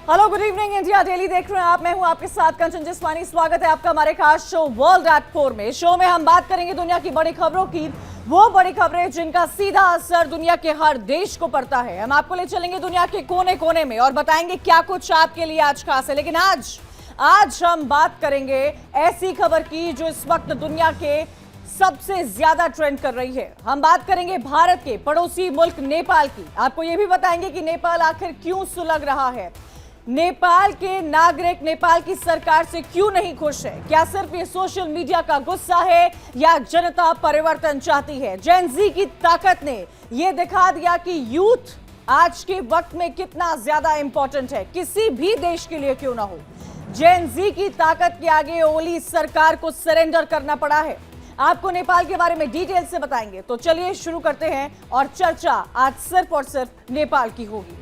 Hello, good evening India daily देख रहे हैं आप। मैं हूं आपके साथ कंचन जिस्मानी। स्वागत है आपका हमारे खास शो वर्ल्ड एट 4 में। शो में हम बात करेंगे दुनिया की बड़ी खबरों की, वो बड़ी खबरें जिनका सीधा असर दुनिया के हर देश को पड़ता है। हम आपको ले चलेंगे दुनिया के कोने कोने में और बताएंगे क्या कुछ आपके लिए आज खास है। लेकिन आज हम बात करेंगे ऐसी खबर की जो इस वक्त दुनिया के सबसे ज्यादा ट्रेंड कर रही है। हम बात करेंगे भारत के पड़ोसी मुल्क नेपाल की। आपको यह भी बताएंगे कि नेपाल आखिर क्यों सुलग रहा है, नेपाल के नागरिक नेपाल की सरकार से क्यों नहीं खुश है। क्या सिर्फ ये सोशल मीडिया का गुस्सा है या जनता परिवर्तन चाहती है। जेन ज़ी की ताकत ने यह दिखा दिया कि यूथ आज के वक्त में कितना ज्यादा इंपॉर्टेंट है, किसी भी देश के लिए क्यों ना हो। जेन ज़ी की ताकत के आगे ओली सरकार को सरेंडर करना पड़ा है। आपको नेपाल के बारे में डिटेल से बताएंगे। तो चलिए शुरू करते हैं और चर्चा आज सिर्फ और सिर्फ नेपाल की होगी।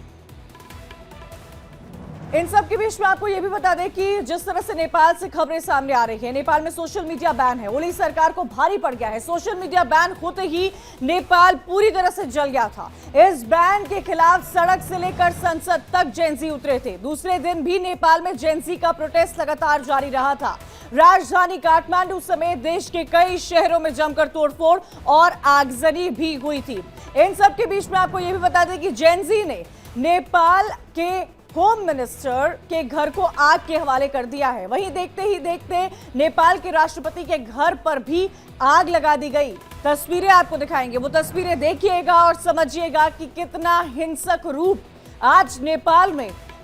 इन सब के बीच में आपको यह भी बता दें कि जिस तरह से नेपाल से खबरें सामने आ रही है, नेपाल में सोशल मीडिया बैन है। ओली सरकार को भारी पड़ गया है। सोशल मीडिया बैन होते ही नेपाल पूरी तरह से जल गया था। इस बैन के खिलाफ सड़क से लेकर संसद तक जेन ज़ी उतरे थे। दूसरे दिन भी नेपाल में जेन ज़ी का प्रोटेस्ट लगातार जारी रहा था। राजधानी काठमांडू समेत देश के कई शहरों में जमकर तोड़फोड़ और आगजनी भी हुई थी। इन सब के बीच में आपको यह भी बता दें कि जेन ज़ी ने नेपाल के होम मिनिस्टर के घर को आग के हवाले कर दिया है। वहीं देखते ही देखते नेपाल के राष्ट्रपति के घर पर भी आग लगा दी गई। तस्वीरें आपको दिखाएंगे, वो तस्वीरें देखिएगा और समझिएगा कि कितना हिंसक रूप आज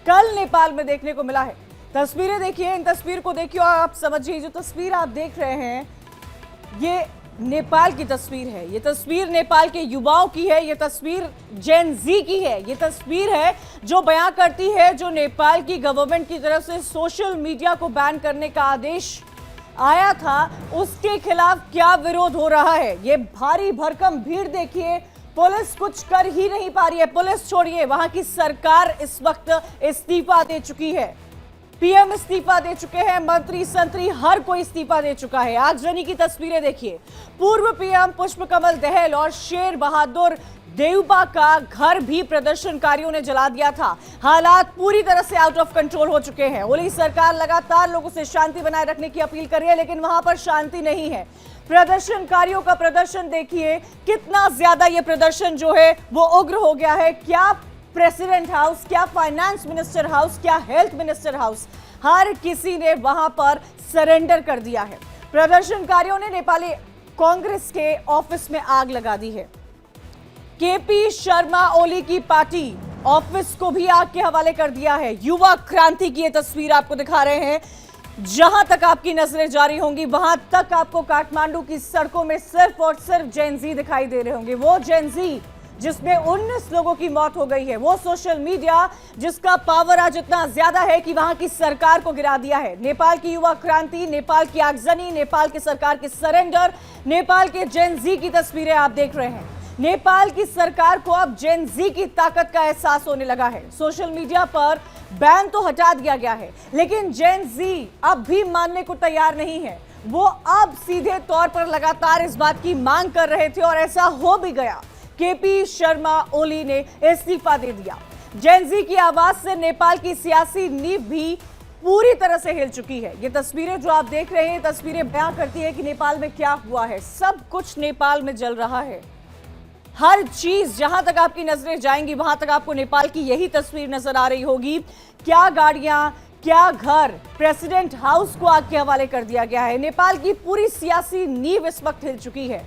कल नेपाल में देखने को मिला है। तस्वीरें देखिए, इन तस्वीर को देखिए और आप समझिए। जो तस्वीर आप देख रहे हैं ये नेपाल की तस्वीर है। ये तस्वीर नेपाल के युवाओं की है। ये तस्वीर जेन ज़ी की है। ये तस्वीर है जो बयां करती है जो नेपाल की गवर्नमेंट की तरफ से सोशल मीडिया को बैन करने का आदेश आया था, उसके खिलाफ क्या विरोध हो रहा है। ये भारी भरकम भीड़ देखिए, पुलिस कुछ कर ही नहीं पा रही है। पुलिस छोड़िए, वहां की सरकार इस वक्त इस्तीफा दे चुकी है। पीएम इस्तीफा दे चुके हैं, मंत्री संतरी हर कोई इस्तीफा दे चुका है। आगजनी की तस्वीरें देखिए। पूर्व पीएम पुष्पकमल दहल और शेर बहादुर देउबा का घर भी प्रदर्शनकारियों ने जला दिया था। हालात पूरी तरह से आउट ऑफ कंट्रोल हो चुके हैं। ओली सरकार लगातार लोगों से शांति बनाए रखने की अपील कर रही है, लेकिन वहां पर शांति नहीं है। प्रदर्शनकारियों का प्रदर्शन देखिए, कितना ज्यादा ये प्रदर्शन जो है वो उग्र हो गया है। क्या प्रेसिडेंट हाउस, क्या फाइनेंस मिनिस्टर हाउस, क्या हेल्थ मिनिस्टर हाउस, हर किसी ने वहां पर सरेंडर कर दिया है। प्रदर्शनकारियों ने नेपाली कांग्रेस के ऑफिस में आग लगा दी है। केपी शर्मा ओली की पार्टी ऑफिस को भी आग के हवाले कर दिया है। युवा क्रांति की ये तस्वीर आपको दिखा रहे हैं। जहां तक आपकी नजरें जारी होंगी वहां तक आपको काठमांडू की सड़कों में सिर्फ और सिर्फ जेन ज़ी दिखाई दे रहे होंगे। वो जेन ज़ी जिसमें 19 लोगों की मौत हो गई है। वो सोशल मीडिया जिसका पावर आज इतना ज्यादा है कि वहां की सरकार को गिरा दिया है। नेपाल की युवा क्रांति, नेपाल की आगजनी, नेपाल की सरकार की सरेंडर, नेपाल के जेन ज़ी की तस्वीरें आप देख रहे हैं। नेपाल की सरकार को अब जेन ज़ी की ताकत का एहसास होने लगा है। सोशल मीडिया पर बैन तो हटा दिया गया है, लेकिन जेन ज़ी अब भी मानने को तैयार नहीं है। वो अब सीधे तौर पर लगातार इस बात की मांग कर रहे थे और ऐसा हो भी गया। केपी शर्मा ओली ने इस्तीफा दे दिया। जेन ज़ी की आवाज से नेपाल की सियासी नींव भी पूरी तरह से हिल चुकी है। ये तस्वीरें जो आप देख रहे हैं, तस्वीरें बयां करती है कि नेपाल में क्या हुआ है। सब कुछ नेपाल में जल रहा है। हर चीज, जहां तक आपकी नजरें जाएंगी वहां तक आपको नेपाल की यही तस्वीर नजर आ रही होगी। क्या गाड़ियां, क्या घर, प्रेसिडेंट हाउस को आग के हवाले कर दिया गया है। नेपाल की पूरी सियासी नींव इस वक्त हिल चुकी है।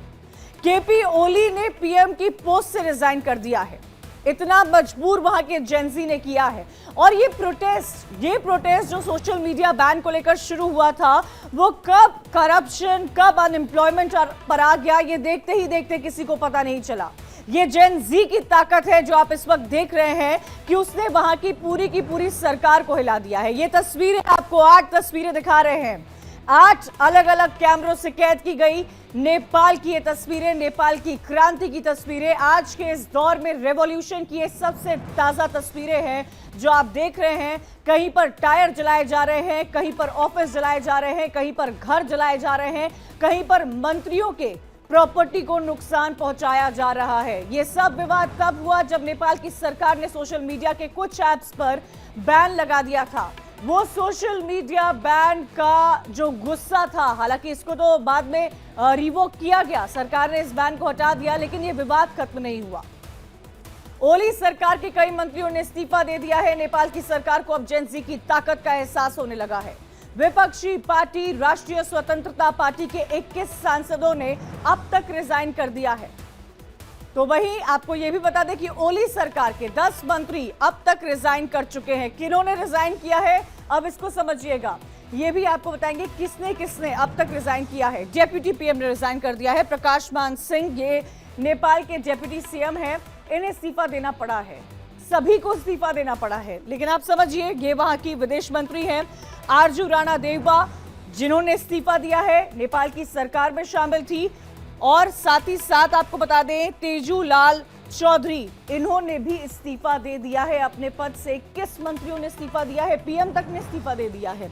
केपी ओली ने पीएम की पोस्ट से रिजाइन कर दिया है। इतना मजबूर वहां के जेन ज़ी ने किया है। और ये प्रोटेस्ट जो सोशल मीडिया बैन को लेकर शुरू हुआ था, वो कब करप्शन, कब अनएम्प्लॉयमेंट पर आ गया, ये देखते ही देखते किसी को पता नहीं चला। ये जेन ज़ी की ताकत है जो आप इस वक्त देख रहे हैं कि उसने वहां की पूरी सरकार को हिला दिया है। ये तस्वीरें आपको 8 तस्वीरें दिखा रहे हैं। 8 अलग अलग कैमरों से कैद की गई नेपाल की ये तस्वीरें, नेपाल की क्रांति की तस्वीरें, आज के इस दौर में रेवोल्यूशन की ये सबसे ताजा तस्वीरें हैं जो आप देख रहे हैं। कहीं पर टायर जलाए जा रहे हैं, कहीं पर ऑफिस जलाए जा रहे हैं, कहीं पर घर जलाए जा रहे हैं, कहीं पर मंत्रियों के प्रॉपर्टी को नुकसान पहुंचाया जा रहा है। यह सब विवाद तब हुआ जब नेपाल की सरकार ने सोशल मीडिया के कुछ ऐप्स पर बैन लगा दिया था। वो सोशल मीडिया बैन का जो गुस्सा था, हालांकि इसको तो बाद में रिवोक किया गया, सरकार ने इस बैन को हटा दिया, लेकिन ये विवाद खत्म नहीं हुआ। ओली सरकार के कई मंत्रियों ने इस्तीफा दे दिया है। नेपाल की सरकार को अब जेन ज़ी की ताकत का एहसास होने लगा है। विपक्षी पार्टी राष्ट्रीय स्वतंत्रता पार्टी के 21 सांसदों ने अब तक रिजाइन कर दिया है। तो वहीं आपको यह भी बता दें कि ओली सरकार के 10 मंत्री अब तक रिजाइन कर चुके हैं। किन्होंने रिजाइन किया है, अब इसको समझिएगा। ये भी आपको बताएंगे किसने किसने अब तक रिजाइन किया है। डेप्यूटी पीएम ने रिजाइन कर दिया है। प्रकाश मान सिंह, ये नेपाल के डेप्यूटी सीएम हैं, इन्हें इस्तीफा देना पड़ा है। सभी को इस्तीफा देना पड़ा है, लेकिन आप समझिए ये वहां की विदेश मंत्री हैं आरजू राणा देवबा, जिन्होंने इस्तीफा दिया है, नेपाल की सरकार में शामिल थी। और साथ ही साथ आपको बता दें तेजू लाल चौधरी, इन्होंने भी इस्तीफा दे दिया है अपने पद से। 21 मंत्रियों ने इस्तीफा दिया है, पीएम तक ने इस्तीफा दे दिया है।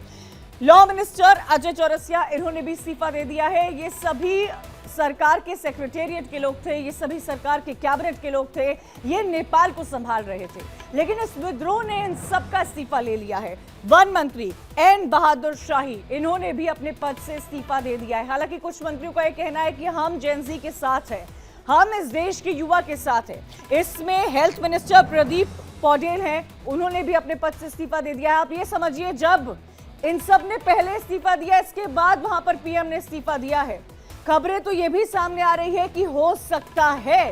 लॉ मिनिस्टर अजय चौरसिया, इन्होंने भी इस्तीफा दे दिया है। ये सभी सरकार के सेक्रेटेरिएट के लोग थे, ये सभी सरकार के कैबिनेट के लोग थे, ये नेपाल को संभाल रहे थे, लेकिन इस विद्रोह ने इन सबका इस्तीफा ले लिया है। वन मंत्री एन बहादुर शाही, इन्होंने भी अपने पद से इस्तीफा दे दिया है। हालांकि कुछ मंत्रियों का यह कहना है कि हम जेन ज़ी के साथ हैं, हम इस देश के युवा के साथ हैं। इसमें हेल्थ मिनिस्टर प्रदीप पौडेल हैं, उन्होंने भी अपने पद से इस्तीफा दे दिया है। आप ये समझिए, जब इन सब ने पहले इस्तीफा दिया, इसके बाद वहां पर पीएम ने इस्तीफा दिया है। खबरें तो ये भी सामने आ रही है कि हो सकता है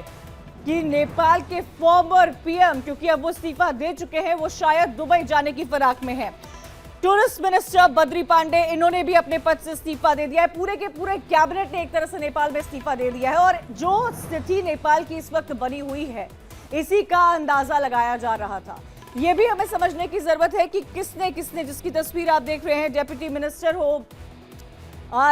कि नेपाल के फॉर्मर पीएम, क्योंकि अब वो इस्तीफा दे चुके हैं, वो शायद दुबई जाने की फिराक में है। टूरिस्ट मिनिस्टर बद्री पांडे, इन्होंने भी अपने पद से इस्तीफा दे दिया है। पूरे के पूरे कैबिनेट ने एक तरह से नेपाल में इस्तीफा दे दिया है। और जो स्थिति नेपाल की इस वक्त बनी हुई है, इसी का अंदाजा लगाया जा रहा था। यह भी हमें समझने की जरूरत है कि किसने किसने, जिसकी तस्वीर आप देख रहे हैं, डेप्यूटी मिनिस्टर हो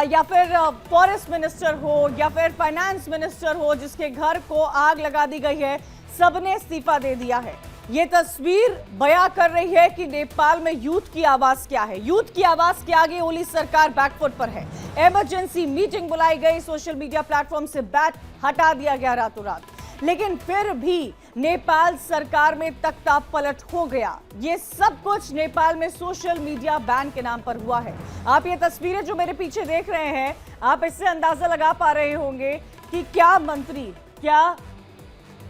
या फिर फॉरेस्ट मिनिस्टर हो या फिर फाइनेंस मिनिस्टर हो, जिसके घर को आग लगा दी गई है, सबने इस्तीफा दे दिया है। ये तस्वीर बयां कर रही है कि नेपाल में यूथ की आवाज क्या है। यूथ की आवाज के आगे ओली सरकार बैकफुट पर है। इमरजेंसी मीटिंग बुलाई गई, सोशल मीडिया प्लेटफॉर्म से बैन हटा दिया गया रातों रात, लेकिन फिर भी नेपाल सरकार में तख्ता पलट हो गया। ये सब कुछ नेपाल में सोशल मीडिया बैन के नाम पर हुआ है। आप ये तस्वीरें जो मेरे पीछे देख रहे हैं, आप इससे अंदाजा लगा पा रहे होंगे कि क्या मंत्री, क्या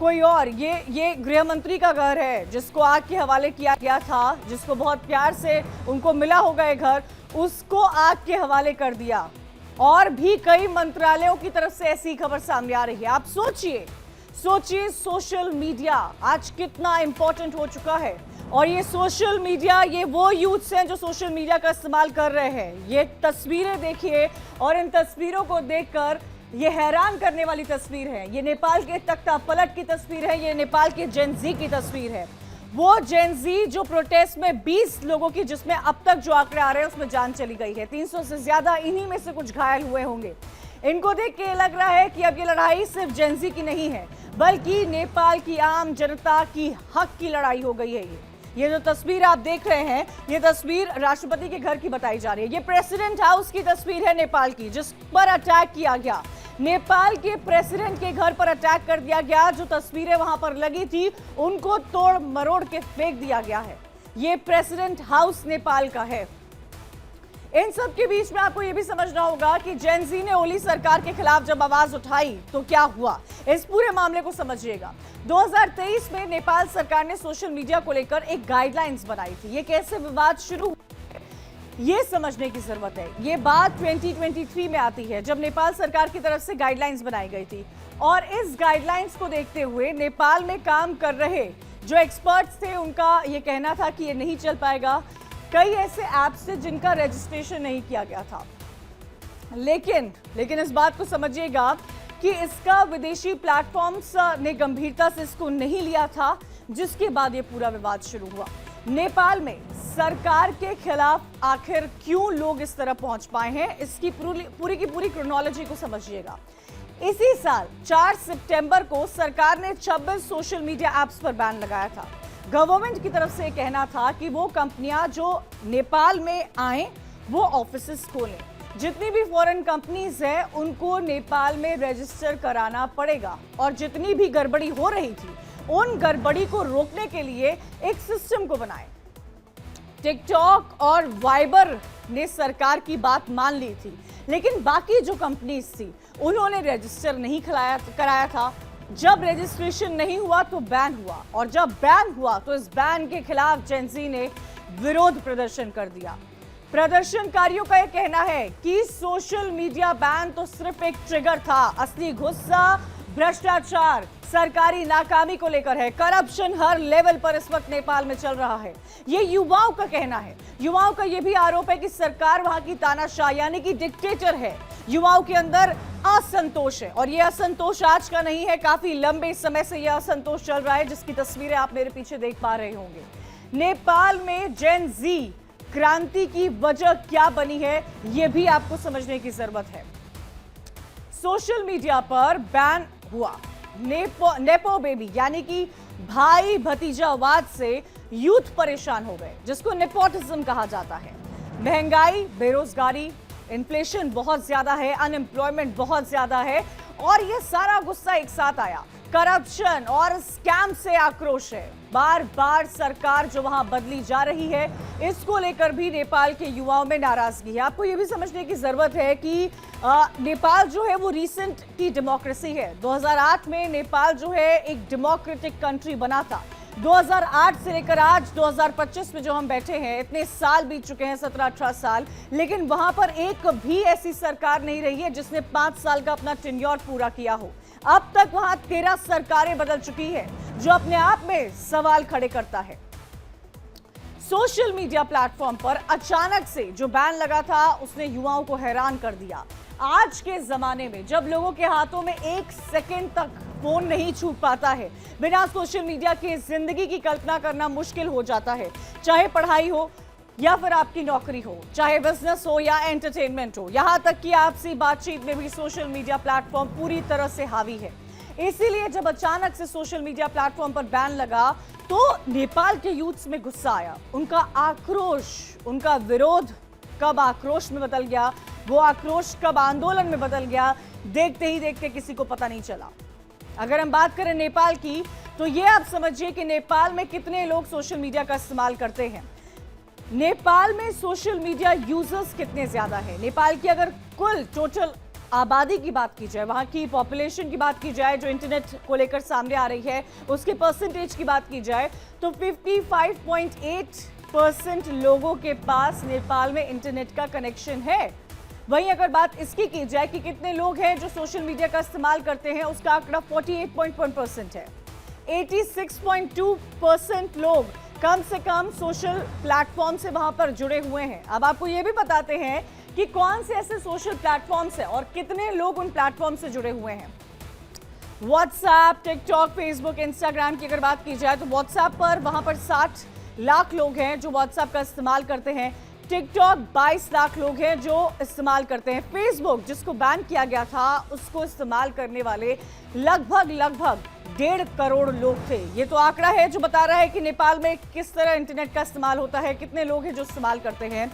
कोई और, ये गृह मंत्री का घर है, जिसको आग के हवाले किया गया था, जिसको बहुत प्यार से उनको मिला होगा ये घर, उसको आग के हवाले कर दिया। और भी कई मंत्रालयों की तरफ से ऐसी खबर सामने आ रही है। आप सोचिए सोशल मीडिया आज कितना इंपॉर्टेंट हो चुका है। और ये सोशल मीडिया, ये वो यूथ्स हैं जो सोशल मीडिया का इस्तेमाल कर रहे हैं। ये तस्वीरें देखिए, और इन तस्वीरों को देखकर ये हैरान करने वाली तस्वीर है। ये नेपाल के तख्ता पलट की तस्वीर है, ये नेपाल के जेन ज़ी की तस्वीर है। वो जेन ज़ी जो प्रोटेस्ट में 20 लोगों की, जिसमें अब तक जो आंकड़े आ रहे हैं उसमें जान चली गई है, 300 से ज्यादा, इन्हीं में से कुछ घायल हुए होंगे। इनको देख के लग रहा है कि अब ये लड़ाई सिर्फ जेन ज़ी की नहीं है, बल्कि नेपाल की आम जनता की हक की लड़ाई हो गई है। ये जो तस्वीर आप देख रहे हैं, ये तस्वीर राष्ट्रपति के घर की बताई जा रही है। ये प्रेसिडेंट हाउस की तस्वीर है नेपाल की, जिस पर अटैक किया गया। नेपाल के प्रेसिडेंट के घर पर अटैक कर दिया गया। जो तस्वीरें वहां पर लगी थी, उनको तोड़ मरोड़ के फेंक दिया गया है। ये प्रेसिडेंट हाउस नेपाल का है। इन सब के बीच में आपको यह भी समझना होगा कि जेन ज़ी ने ओली सरकार के खिलाफ जब आवाज उठाई तो क्या हुआ। इस पूरे मामले को समझिएगा। 2023 में नेपाल सरकार ने सोशल मीडिया को लेकर एक गाइडलाइंस बनाई थी। ये कैसे विवाद शुरू हुआ, ये समझने की जरूरत है। ये बात 2023 में आती है, जब नेपाल सरकार की तरफ से गाइडलाइंस बनाई गई थी। और इस गाइडलाइंस को देखते हुए नेपाल में काम कर रहे जो एक्सपर्ट्स थे, उनका ये कहना था कि ये नहीं चल पाएगा। कई ऐसे ऐप्स थे जिनका रजिस्ट्रेशन नहीं किया गया था, लेकिन इस बात को समझिएगा कि इसका विदेशी प्लेटफॉर्म्स ने गंभीरता से इसको नहीं लिया था, जिसके बाद ये पूरा विवाद शुरू हुआ। नेपाल में सरकार के खिलाफ आखिर क्यों लोग इस तरह पहुंच पाए हैं, इसकी पूरी की पूरी क्रोनोलॉजी को समझिएगा। इसी साल 4 सितंबर को सरकार ने 26 सोशल मीडिया ऐप्स पर बैन लगाया था। गवर्नमेंट की तरफ से कहना था कि वो कंपनियां जो नेपाल में आए वो ऑफिसेस खोलें, जितनी भी फॉरेन कंपनीज हैं उनको नेपाल में रजिस्टर कराना पड़ेगा और जितनी भी गड़बड़ी हो रही थी उन गड़बड़ी को रोकने के लिए एक सिस्टम को बनाए। टिकटॉक और वाइबर ने सरकार की बात मान ली थी, लेकिन बाकी जो कंपनीज थी उन्होंने रजिस्टर नहीं कराया था। जब रजिस्ट्रेशन नहीं हुआ तो बैन हुआ, और जब बैन हुआ तो इस बैन के खिलाफ जेनजी ने विरोध प्रदर्शन कर दिया। प्रदर्शनकारियों का यह कहना है कि सोशल मीडिया बैन तो सिर्फ एक ट्रिगर था, असली गुस्सा भ्रष्टाचार, सरकारी नाकामी को लेकर है। करप्शन हर लेवल पर इस वक्त नेपाल में चल रहा है, ये युवाओं का कहना है। युवाओं का यह भी आरोप है कि सरकार वहां की तानाशाह यानी कि डिक्टेटर है। युवाओं के अंदर असंतोष है, और यह असंतोष आज का नहीं है, काफी लंबे समय से यह असंतोष चल रहा है, जिसकी तस्वीरें आप मेरे पीछे देख पा रहे होंगे। नेपाल में जेन जी क्रांति की वजह क्या बनी है, यह भी आपको समझने की जरूरत है। सोशल मीडिया पर बैन हुआ। नेपो बेबी यानी कि भाई भतीजावाद से यूथ परेशान हो गए, जिसको नेपोटिज्म कहा जाता है। महंगाई, बेरोजगारी, इन्फ्लेशन बहुत ज्यादा है, अनएम्प्लॉयमेंट बहुत ज्यादा है, और ये सारा गुस्सा एक साथ आया। करप्शन और स्कैम से आक्रोश है। बार बार सरकार जो वहां बदली जा रही है, इसको लेकर भी नेपाल के युवाओं में नाराजगी है। आपको यह भी समझने की जरूरत है कि नेपाल जो है वो रिसेंट की डेमोक्रेसी है। 2008 में नेपाल जो है एक डेमोक्रेटिक कंट्री बना था। 2008 से लेकर आज 2025 में जो हम बैठे हैं, इतने साल बीत चुके हैं, 17-18 साल, लेकिन वहां पर एक भी ऐसी सरकार नहीं रही है जिसने 5 साल का अपना टेन्योर पूरा किया हो। अब तक वहां 13 सरकारें बदल चुकी है, जो अपने आप में सवाल खड़े करता है। सोशल मीडिया प्लेटफॉर्म पर अचानक से जो बैन लगा था, उसने युवाओं को हैरान कर दिया। आज के जमाने में जब लोगों के हाथों में 1 सेकंड तक फोन नहीं छूट पाता है, बिना सोशल मीडिया के जिंदगी की कल्पना करना मुश्किल हो जाता है। चाहे पढ़ाई हो या फिर आपकी नौकरी हो, चाहे बिजनेस हो या एंटरटेनमेंट हो, यहां तक कि आपसी बातचीत में भी सोशल मीडिया प्लेटफॉर्म पूरी तरह से हावी है। इसीलिए जब अचानक से सोशल मीडिया प्लेटफॉर्म पर बैन लगा तो नेपाल के यूथ्स में गुस्सा आया। उनका आक्रोश, उनका विरोध कब आक्रोश में बदल गया, वो आक्रोश कब आंदोलन में बदल गया, देखते ही देखते किसी को पता नहीं चला। अगर हम बात करें नेपाल की, तो ये आप समझिए कि नेपाल में कितने लोग सोशल मीडिया का इस्तेमाल करते हैं। नेपाल में सोशल मीडिया यूजर्स कितने ज्यादा है। नेपाल की अगर कुल टोटल आबादी की बात की जाए, वहां की पॉपुलेशन की बात की जाए जो इंटरनेट को लेकर सामने आ रही है, उसके परसेंटेज की बात की जाए तो 55.8% लोगों के पास नेपाल में इंटरनेट का कनेक्शन है। वहीं अगर बात इसकी की जाए कि कितने लोग हैं जो सोशल मीडिया का इस्तेमाल करते हैं, उसका आंकड़ा 48.1% है। 86.2% लोग कम से कम सोशल प्लेटफॉर्म से वहां पर जुड़े हुए हैं। अब आपको यह भी बताते हैं कि कौन से ऐसे सोशल प्लेटफॉर्म्स हैं और कितने लोग उन प्लेटफॉर्म से जुड़े हुए हैं। व्हाट्सएप, टिकटॉक, फेसबुक, इंस्टाग्राम की अगर बात की जाए तो व्हाट्सएप पर वहां पर 60 लाख लोग हैं जो व्हाट्सएप का इस्तेमाल करते हैं। टिकटॉक 22 लाख लोग हैं जो इस्तेमाल करते हैं। फेसबुक जिसको बैन किया गया था, उसको इस्तेमाल करने वाले लगभग 1.5 करोड़ लोग थे। ये तो आंकड़ा है जो बता रहा है कि नेपाल में किस तरह इंटरनेट का इस्तेमाल होता है, कितने लोग हैं जो इस्तेमाल करते हैं।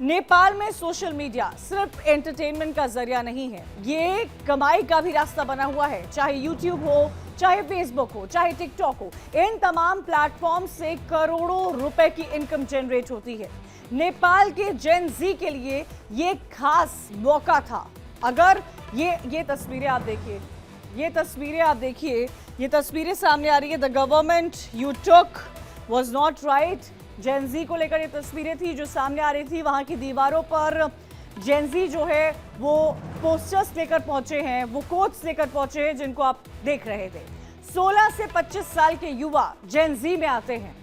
नेपाल में सोशल मीडिया सिर्फ एंटरटेनमेंट का जरिया नहीं है, ये कमाई का भी रास्ता बना हुआ है। चाहे यूट्यूब हो, चाहे फेसबुक हो, चाहे टिकटॉक हो, इन तमाम प्लेटफॉर्म से करोड़ों रुपए की इनकम जनरेट होती है। नेपाल के जेन जी के लिए ये खास मौका था। अगर ये तस्वीरें आप देखिए, ये तस्वीरें सामने आ रही है। The government you took was not right. Gen Z को लेकर ये तस्वीरें थी जो सामने आ रही थी। वहां की दीवारों पर जेन जी जो है वो पोस्टर्स लेकर पहुंचे हैं, वो कोट्स लेकर पहुंचे हैं जिनको आप देख रहे थे। 16 से 25 साल के युवा जेन जी में आते हैं।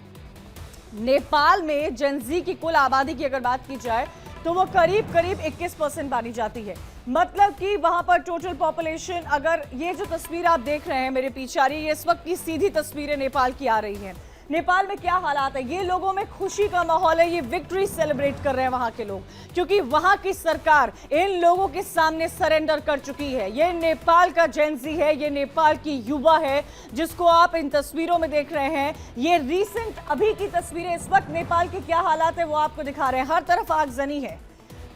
नेपाल में जेन जी की कुल आबादी की अगर बात की जाए तो वो करीब 21% मानी जाती है। मतलब कि वहां पर टोटल पॉपुलेशन, अगर ये जो तस्वीर आप देख रहे हैं मेरे पीछे आ रही है, ये इस वक्त की सीधी तस्वीरें नेपाल की आ रही हैं। नेपाल में क्या हालात है, ये लोगों में खुशी का माहौल है, ये विक्ट्री सेलिब्रेट कर रहे हैं वहां के लोग, क्योंकि वहां की सरकार इन लोगों के सामने सरेंडर कर चुकी है। ये नेपाल का जेन जी है, ये नेपाल की युवा है जिसको आप इन तस्वीरों में देख रहे हैं। ये रीसेंट अभी की तस्वीरें, इस वक्त नेपाल के क्या हालात है वो आपको दिखा रहे हैं। हर तरफ आगजनी है।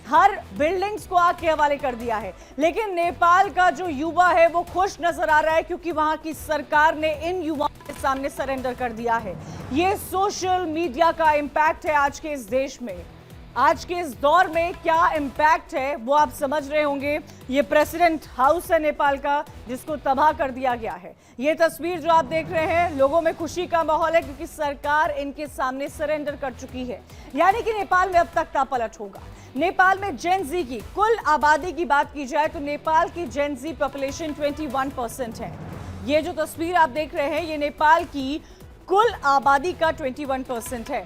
हर बिल्डिंग्स को आग के हवाले कर दिया है। लेकिन नेपाल का जो युवा है वो खुश नजर आ रहा है क्योंकि वहां की सरकार ने इन युवाओं के सामने सरेंडर कर दिया है। ये सोशल मीडिया का इंपैक्ट है आज के इस देश में, आज के इस दौर में क्या इंपैक्ट है वो आप समझ रहे होंगे। ये प्रेसिडेंट हाउस है नेपाल का जिसको तबाह कर दिया गया है। ये तस्वीर जो आप देख रहे हैं, लोगों में खुशी का माहौल है क्योंकि सरकार इनके सामने सरेंडर कर चुकी है। यानी कि नेपाल में अब तख्ता पलट होगा। नेपाल में जेन जी की कुल आबादी की बात की जाए तो नेपाल की जेन जी पॉपुलेशन 21% है। ये जो तस्वीर आप देख रहे हैं ये नेपाल की कुल आबादी का 21% है।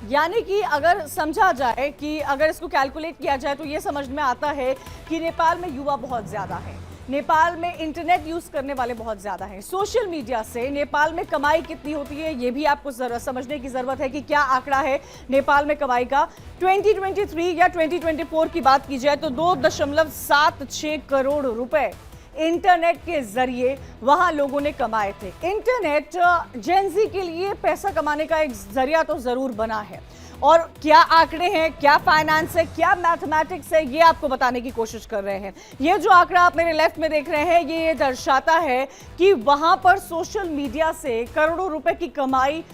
यानी कि अगर समझा जाए कि अगर इसको कैलकुलेट किया जाए तो ये समझ में आता है कि नेपाल में युवा बहुत ज्यादा है, नेपाल में इंटरनेट यूज करने वाले बहुत ज्यादा हैं। सोशल मीडिया से नेपाल में कमाई कितनी होती है ये भी आपको समझने की जरूरत है कि क्या आंकड़ा है नेपाल में कमाई का। 2023 या 2024 की बात की जाए तो 2.76 करोड़ रुपए इंटरनेट के जरिए वहां लोगों ने कमाए थे। इंटरनेट जेन जी के लिए पैसा कमाने का एक जरिया तो जरूर बना है। और क्या आंकड़े हैं, क्या फाइनेंस है, क्या मैथमेटिक्स है, ये आपको बताने की कोशिश कर रहे हैं। ये जो आंकड़ा आप मेरे लेफ्ट में देख रहे हैं ये दर्शाता है कि वहां पर सोशल मीडिया से करोड़ों रुपए की कमाई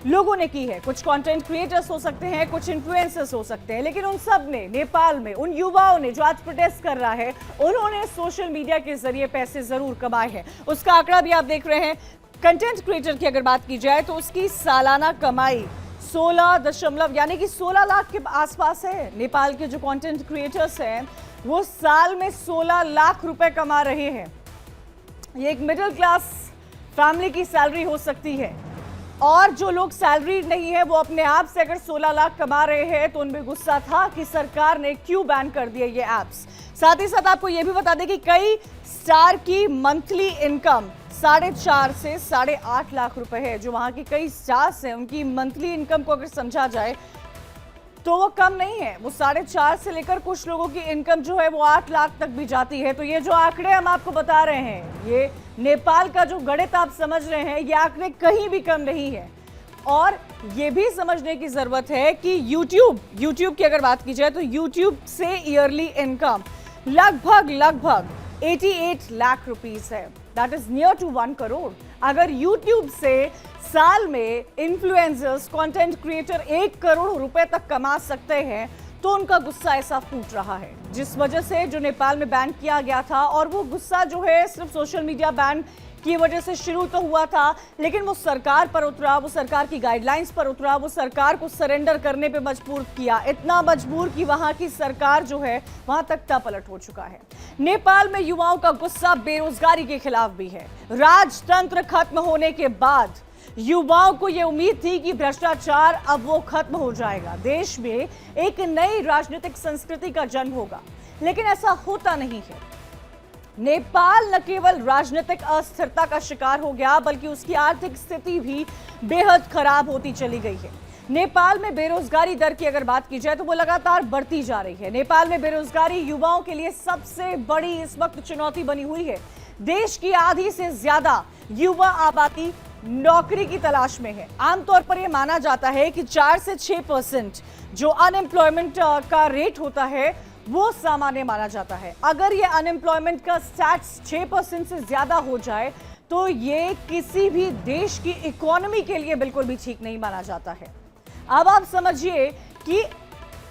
लोगों ने की है। कुछ कंटेंट क्रिएटर्स हो सकते हैं, कुछ इन्फ्लुएंसर्स हो सकते हैं, लेकिन उन सब ने नेपाल में उन युवाओं ने जो आज प्रोटेस्ट कर रहा है उन्होंने सोशल मीडिया के जरिए पैसे जरूर कमाए हैं। उसका आंकड़ा भी आप देख रहे हैं। कंटेंट क्रिएटर की अगर बात की जाए तो उसकी सालाना कमाई 16 यानी कि 16 लाख के आसपास है। नेपाल के जो कंटेंट क्रिएटर्स हैं वो साल में 16 लाख रुपए कमा रहे हैं। ये एक मिडिल क्लास फैमिली की सैलरी हो सकती है। और जो लोग सैलरी नहीं है वो अपने आप से अगर 16 लाख कमा रहे हैं तो उनमें गुस्सा था कि सरकार ने क्यों बैन कर दिया ये एप्स। साथ ही साथ आपको ये भी बता दें कि कई स्टार की मंथली इनकम 4.5 से 8.5 लाख रुपए है। जो वहां के कई स्टार्स हैं उनकी मंथली इनकम को अगर समझा जाए तो वो कम नहीं है। वो 4.5 से लेकर कुछ लोगों की इनकम जो है वो 8 लाख तक भी जाती है। तो ये जो आंकड़े हम आपको बता रहे हैं ये नेपाल का जो गणित आप समझ रहे हैं ये आंकड़े कहीं भी कम नहीं है। और ये भी समझने की जरूरत है कि YouTube की अगर बात की जाए तो YouTube से ईयरली इनकम लगभग 88 लाख रुपीस है। That is near to 1 crore. अगर YouTube से साल में इन्फ्लुएंसर्स, कंटेंट क्रिएटर 1 करोड़ रुपए तक कमा सकते हैं तो उनका गुस्सा ऐसा फूट रहा है जिस वजह से जो नेपाल में बैन किया गया था। और वो गुस्सा जो है सिर्फ सोशल मीडिया बैन की वजह से शुरू तो हुआ था लेकिन वो सरकार पर उतरा, वो सरकार की गाइडलाइंस पर उतरा, वो सरकार को सरेंडर करने पे मजबूर किया। इतना मजबूर कि वहां की सरकार जो है वहां तख्ता पलट हो चुका है। नेपाल में युवाओं का गुस्सा बेरोजगारी के खिलाफ भी है। राजतंत्र खत्म होने के बाद युवाओं को यह उम्मीद थी कि भ्रष्टाचार अब वो खत्म हो जाएगा, देश में एक नई राजनीतिक संस्कृति का जन्म होगा, लेकिन ऐसा होता नहीं है। नेपाल न केवल राजनीतिक अस्थिरता का शिकार हो गया बल्कि उसकी आर्थिक स्थिति भी बेहद खराब होती चली गई है। नेपाल में बेरोजगारी दर की अगर बात की जाए तो वो लगातार बढ़ती जा रही है। नेपाल में बेरोजगारी युवाओं के लिए सबसे बड़ी इस वक्त चुनौती बनी हुई है। देश की आधी से ज्यादा युवा आबादी नौकरी की तलाश में है। आमतौर पर यह माना जाता है कि 4 से 6% जो अनएम्प्लॉयमेंट का रेट होता है वो सामान्य माना जाता है। अगर ये अनएम्प्लॉयमेंट का स्टैट्स 6% से ज्यादा हो जाए तो ये किसी भी देश की इकोनॉमी के लिए बिल्कुल भी ठीक नहीं माना जाता है। अब आप समझिए कि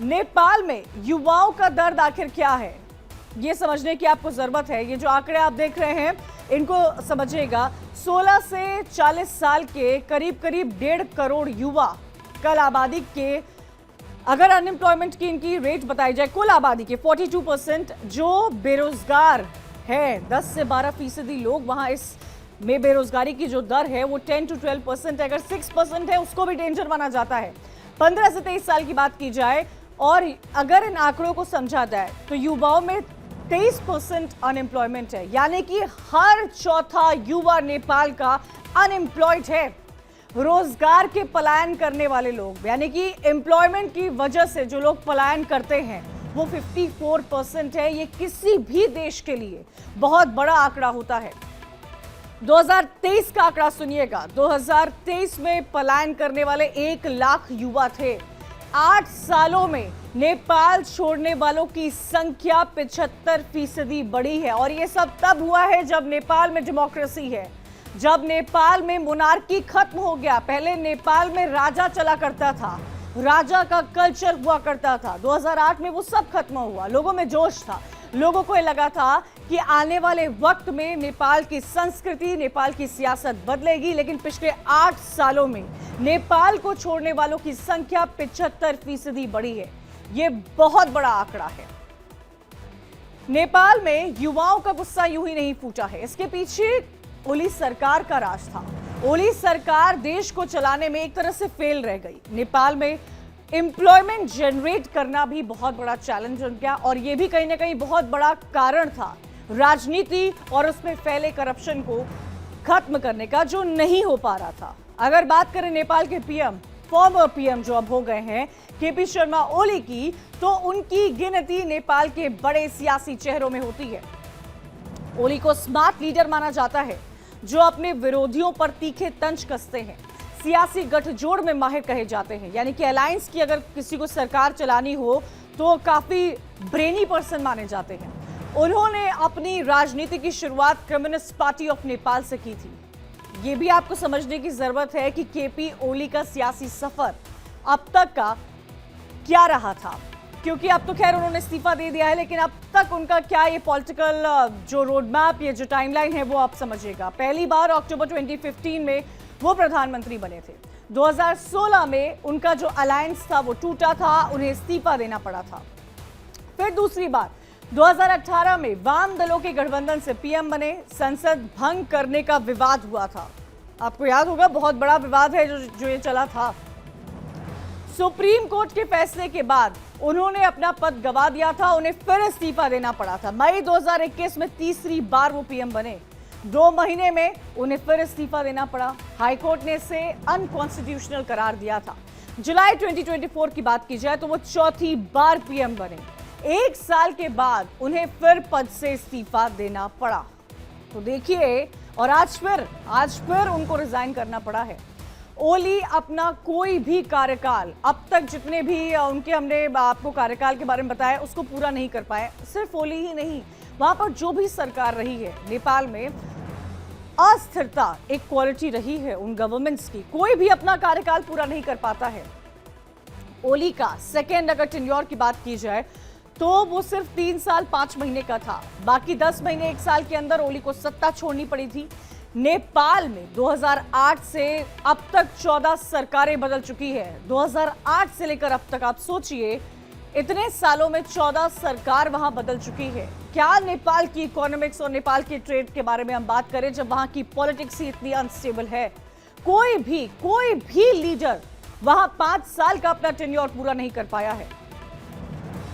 नेपाल में युवाओं का दर्द आखिर क्या है, ये समझने की आपको जरूरत है। ये जो आंकड़े आप देख रहे हैं इनको समझिएगा। 16 से 40 साल के करीब 1.5 करोड़ युवा कल आबादी के, अगर अनएम्प्लॉयमेंट की इनकी रेट बताई जाए कुल आबादी के 42% जो बेरोजगार है, 10 से 12% लोग वहां इस में बेरोजगारी की जो दर है वो 10 to 12% है। अगर 6% है उसको भी डेंजर माना जाता है। 15 से 23 साल की बात की जाए और अगर इन आंकड़ों को समझा जाए तो युवाओं में 23% अनएम्प्लॉयमेंट है, यानी कि हर चौथा युवा नेपाल का अनएम्प्लॉयड है। रोजगार के पलायन करने वाले लोग, यानी कि एम्प्लॉयमेंट की वजह से जो लोग पलायन करते हैं वो 54% है। ये किसी भी देश के लिए बहुत बड़ा आंकड़ा होता है। 2023 का आंकड़ा सुनिएगा। 2023 में पलायन करने वाले 1 लाख युवा थे। 8 सालों में नेपाल छोड़ने वालों की संख्या 75% बढ़ी है। और ये सब तब हुआ है जब नेपाल में डेमोक्रेसी है, जब नेपाल में मोनार्की खत्म हो गया। पहले नेपाल में राजा चला करता था, राजा का कल्चर हुआ करता था। 2008 में वो सब खत्म हुआ, लोगों में जोश था, लोगों को ये लगा था कि आने वाले वक्त में नेपाल की संस्कृति, नेपाल की सियासत बदलेगी। लेकिन पिछले 8 सालों में नेपाल को छोड़ने वालों की संख्या 75% बढ़ी है। ये बहुत बड़ा आंकड़ा है। नेपाल में युवाओं का गुस्सा यूं ही नहीं फूटा है, इसके पीछे ओली सरकार का राज था। ओली सरकार देश को चलाने में एक तरह से फेल रह गई। नेपाल में एम्प्लॉयमेंट जनरेट करना भी बहुत बड़ा चैलेंज बन गया, और यह भी कहीं ना कहीं बहुत बड़ा कारण था राजनीति और उसमें फैले करप्शन को खत्म करने का, जो नहीं हो पा रहा था। अगर बात करें नेपाल के पीएम, फॉर्मर पीएम जो अब हो गए हैं केपी शर्मा ओली की, तो उनकी गिनती नेपाल के बड़े सियासी चेहरों में होती है। ओली को स्मार्ट लीडर माना जाता है, जो अपने विरोधियों पर तीखे तंज कसते हैं, सियासी गठजोड़ में माहिर कहे जाते हैं। यानी कि अलायंस की अगर किसी को सरकार चलानी हो तो काफी ब्रेनी पर्सन माने जाते हैं। उन्होंने अपनी राजनीति की शुरुआत कम्युनिस्ट पार्टी ऑफ नेपाल से की थी। ये भी आपको समझने की जरूरत है कि केपी ओली का सियासी सफर अब तक का क्या रहा था, क्योंकि अब तो खैर उन्होंने इस्तीफा दे दिया है, लेकिन अब तक उनका क्या ये पॉलिटिकल जो रोड मैप, ये जो टाइमलाइन है वो आप समझिएगा। पहली बार अक्टूबर 2015 में वो प्रधानमंत्री बने थे। 2016 में उनका जो अलायंस था वो टूटा था, उन्हें इस्तीफा देना पड़ा था। फिर दूसरी बार 2018 में वाम दलों के गठबंधन से पीएम बने। संसद भंग करने का विवाद हुआ था, आपको याद होगा, बहुत बड़ा विवाद है जो ये चला था। सुप्रीम कोर्ट के फैसले के बाद उन्होंने अपना पद गंवा दिया था, उन्हें फिर इस्तीफा देना पड़ा था। मई 2021 में तीसरी बार वो पीएम बने। 2 महीने में उन्हें फिर इस्तीफा देना पड़ा। हाईकोर्ट ने इसे अनकॉन्स्टिट्यूशनल करार दिया था। जुलाई 2024 की बात की जाए तो वो चौथी बार पीएम बने। 1 साल के बाद उन्हें फिर पद से इस्तीफा देना पड़ा। तो देखिए, और आज फिर उनको रिजाइन करना पड़ा है। ओली अपना कोई भी कार्यकाल, अब तक जितने भी उनके हमने आपको कार्यकाल के बारे में बताया, उसको पूरा नहीं कर पाए। सिर्फ ओली ही नहीं, वहां पर जो भी सरकार रही है नेपाल में, अस्थिरता एक क्वालिटी रही है उन गवर्नमेंट्स की। कोई भी अपना कार्यकाल पूरा नहीं कर पाता है। ओली का सेकेंड अगर टेन्योर की बात की जाए तो वो सिर्फ 3 साल 5 महीने का था। बाकी 10 महीने 1 साल के अंदर ओली को सत्ता छोड़नी पड़ी थी। नेपाल में 2008 से अब तक 14 सरकारें बदल चुकी है। 2008 से लेकर अब तक आप सोचिए, इतने सालों में 14 सरकार वहां बदल चुकी है। क्या नेपाल की इकोनॉमिक्स और नेपाल की ट्रेड के बारे में हम बात करें, जब वहां की पॉलिटिक्स ही इतनी अनस्टेबल है। कोई भी लीडर वहां 5 साल का अपना टेन्योर पूरा नहीं कर पाया है।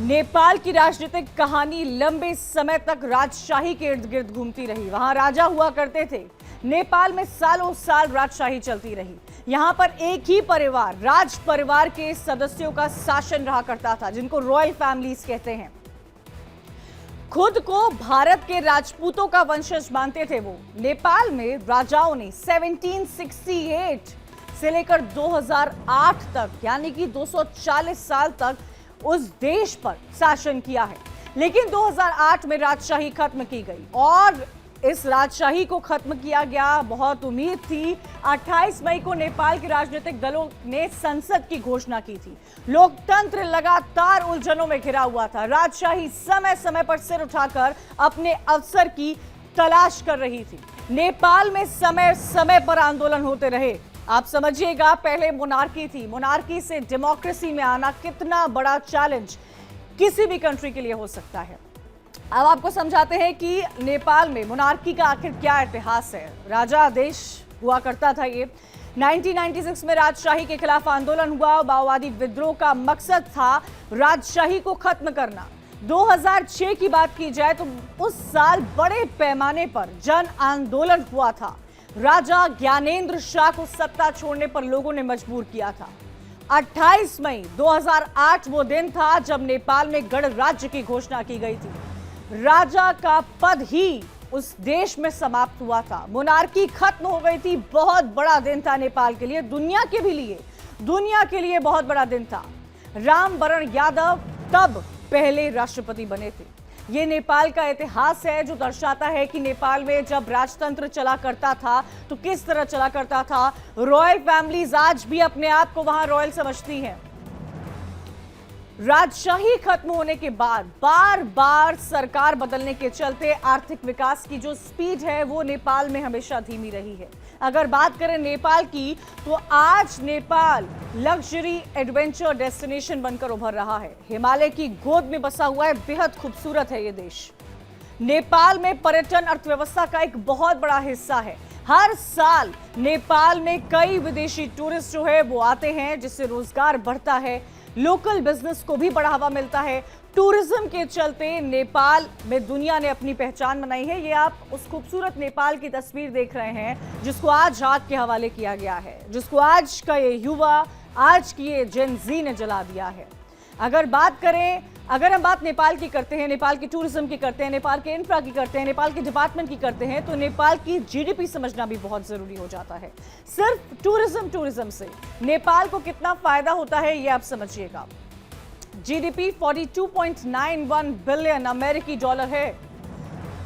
नेपाल की राजनीतिक कहानी लंबे समय तक राजशाही के इर्द गिर्द घूमती रही। वहां राजा हुआ करते थे। नेपाल में सालों साल राजशाही चलती रही। यहां पर एक ही परिवार, राज परिवार के सदस्यों का शासन रहा करता था, जिनको रॉयल फैमिलीज कहते हैं। खुद को भारत के राजपूतों का वंशज मानते थे वो। नेपाल में राजाओं ने 1768 से लेकर 2008 तक, यानी कि 240 साल तक उस देश पर शासन किया है। लेकिन 2008 में राजशाही खत्म की गई, और इस राजशाही को खत्म किया गया। बहुत उम्मीद थी। 28 मई को नेपाल के राजनीतिक दलों ने संसद की घोषणा की थी। लोकतंत्र लगातार उलझनों में घिरा हुआ था। राजशाही समय समय पर सिर उठाकर अपने अवसर की तलाश कर रही थी। नेपाल में समय समय पर आंदोलन होते रहे। आप समझिएगा, पहले मोनार्की थी, मोनार्की से डेमोक्रेसी में आना कितना बड़ा चैलेंज किसी भी कंट्री के लिए हो सकता है। अब आपको समझाते हैं कि नेपाल में मोनार्की का आखिर क्या इतिहास है। राजा देश हुआ करता था ये। 1996 में राजशाही के खिलाफ आंदोलन हुआ। माओवादी विद्रोह का मकसद था राजशाही को खत्म करना। 2006 की बात की जाए तो उस साल बड़े पैमाने पर जन आंदोलन हुआ था। राजा ज्ञानेंद्र शाह को सत्ता छोड़ने पर लोगों ने मजबूर किया था। 28 मई 2008 वो दिन था जब नेपाल में गणराज्य की घोषणा की गई थी। राजा का पद ही उस देश में समाप्त हुआ था। मोनार्की खत्म हो गई थी। बहुत बड़ा दिन था नेपाल के लिए, दुनिया के लिए बहुत बड़ा दिन था। रामवरण यादव तब पहले राष्ट्रपति बने थे। ये नेपाल का इतिहास है जो दर्शाता है कि नेपाल में जब राजतंत्र चला करता था तो किस तरह चला करता था। रॉयल फैमिलीज आज भी अपने आप को वहां रॉयल समझती हैं। राजशाही खत्म होने के बाद बार बार सरकार बदलने के चलते आर्थिक विकास की जो स्पीड है वो नेपाल में हमेशा धीमी रही है। अगर बात करें नेपाल की तो आज नेपाल लग्जरी एडवेंचर डेस्टिनेशन बनकर उभर रहा है। हिमालय की गोद में बसा हुआ है, बेहद खूबसूरत है ये देश। नेपाल में पर्यटन अर्थव्यवस्था का एक बहुत बड़ा हिस्सा है। हर साल नेपाल में कई विदेशी टूरिस्ट जो है वो आते हैं, जिससे रोजगार बढ़ता है, लोकल बिजनेस को भी बढ़ावा मिलता है। टूरिज्म के चलते नेपाल में दुनिया ने अपनी पहचान बनाई है। ये आप उस खूबसूरत नेपाल की तस्वीर देख रहे हैं जिसको आज आग के हवाले किया गया है, जिसको आज का ये युवा, आज की ये जेन ज़ी ने जला दिया है। अगर हम बात नेपाल की करते हैं, नेपाल की टूरिज्म की करते हैं, नेपाल के इंफ्रा की करते हैं, नेपाल के डिपार्टमेंट की करते हैं, तो नेपाल की जीडीपी समझना भी बहुत जरूरी हो जाता है। सिर्फ टूरिज्म से नेपाल को कितना फायदा होता है ये आप समझिएगा। जीडीपी 42.91 बिलियन अमेरिकी डॉलर है।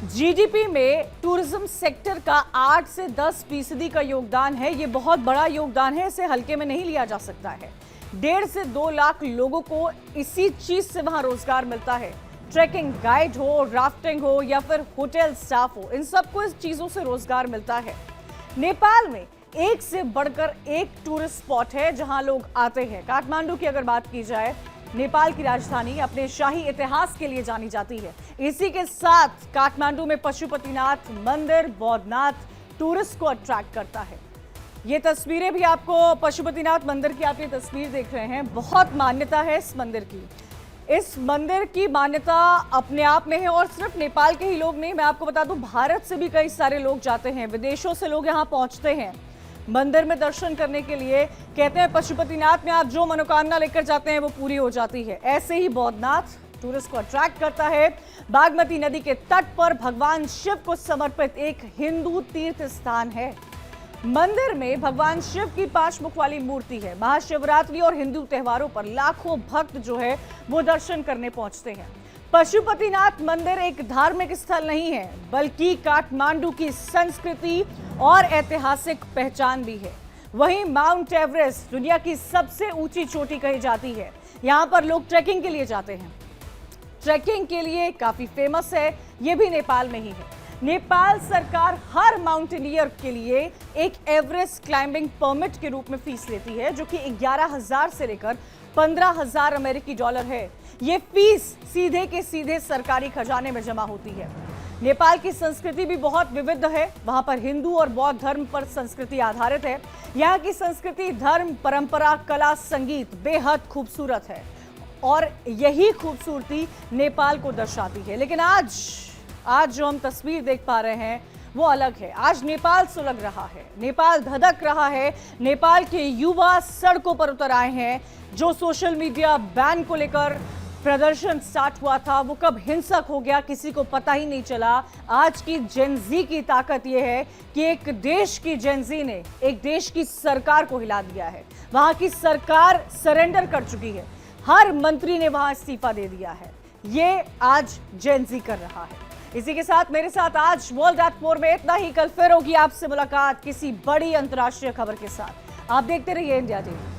जीडीपी में टूरिज्म सेक्टर का 8 से 10% का योगदान है। ये बहुत बड़ा योगदान है, इसे हल्के में नहीं लिया जा सकता है। 1.5 से 2 लाख लोगों को इसी चीज से वहां रोजगार मिलता है। ट्रैकिंग गाइड हो, राफ्टिंग हो या फिर होटल स्टाफ हो, इन सबको इस चीजों से रोजगार मिलता है। नेपाल में एक से बढ़कर एक टूरिस्ट स्पॉट है जहां लोग आते हैं। काठमांडू की अगर बात की जाए, नेपाल की राजधानी अपने शाही इतिहास के लिए जानी जाती है। इसी के साथ काठमांडू में पशुपतिनाथ मंदिर, बौद्धनाथ टूरिस्ट को अट्रैक्ट करता है। ये तस्वीरें भी आपको पशुपतिनाथ मंदिर की आप ये तस्वीर देख रहे हैं, बहुत मान्यता है इस मंदिर की। इस मंदिर की मान्यता अपने आप में है और सिर्फ नेपाल के ही लोग नहीं, मैं आपको बता दूं भारत से भी कई सारे लोग जाते हैं, विदेशों से लोग यहाँ पहुंचते हैं मंदिर में दर्शन करने के लिए। कहते हैं पशुपतिनाथ में आप जो मनोकामना लेकर जाते हैं वो पूरी हो जाती है। ऐसे ही बौद्धनाथ टूरिस्ट को अट्रैक्ट करता है। बागमती नदी के तट पर भगवान शिव को समर्पित एक हिंदू तीर्थ स्थान है। मंदिर में भगवान शिव की 5 मुख वाली मूर्ति है। महाशिवरात्रि और हिंदू त्योहारों पर लाखों भक्त जो है वो दर्शन करने पहुंचते हैं। पशुपतिनाथ मंदिर एक धार्मिक स्थल नहीं है, बल्कि काठमांडू की संस्कृति और ऐतिहासिक पहचान भी है। वहीं माउंट एवरेस्ट दुनिया की सबसे ऊंची चोटी कही जाती है। यहाँ पर लोग ट्रैकिंग के लिए जाते हैं। ट्रैकिंग के लिए काफी फेमस है, ये भी नेपाल में ही है। नेपाल सरकार हर माउंटेनियर के लिए एक एवरेस्ट क्लाइंबिंग परमिट के रूप में फीस लेती है, जो कि 11,000 से लेकर 15,000 अमेरिकी डॉलर है। ये फीस सीधे के सीधे सरकारी खजाने में जमा होती है। नेपाल की संस्कृति भी बहुत विविध है। वहां पर हिंदू और बौद्ध धर्म पर संस्कृति आधारित है। यहाँ की संस्कृति, धर्म, परंपरा, कला, संगीत बेहद खूबसूरत है और यही खूबसूरती नेपाल को दर्शाती है। लेकिन आज जो हम तस्वीर देख पा रहे हैं वो अलग है। आज नेपाल सुलग रहा है, नेपाल धधक रहा है। नेपाल के युवा सड़कों पर उतर आए हैं। जो सोशल मीडिया बैन को लेकर प्रदर्शन स्टार्ट हुआ था वो कब हिंसक हो गया किसी को पता ही नहीं चला। आज की जेन ज़ी की ताकत यह है कि एक देश की जेन ज़ी ने एक देश की सरकार को हिला दिया है। वहां की सरकार सरेंडर कर चुकी है, हर मंत्री ने वहां इस्तीफा दे दिया है। ये आज जेन ज़ी कर रहा है। इसी के साथ मेरे साथ आज वर्ल्ड एट 4 में इतना ही। कल फिर होगी आपसे मुलाकात किसी बड़ी अंतर्राष्ट्रीय खबर के साथ। आप देखते रहिए इंडिया टीवी।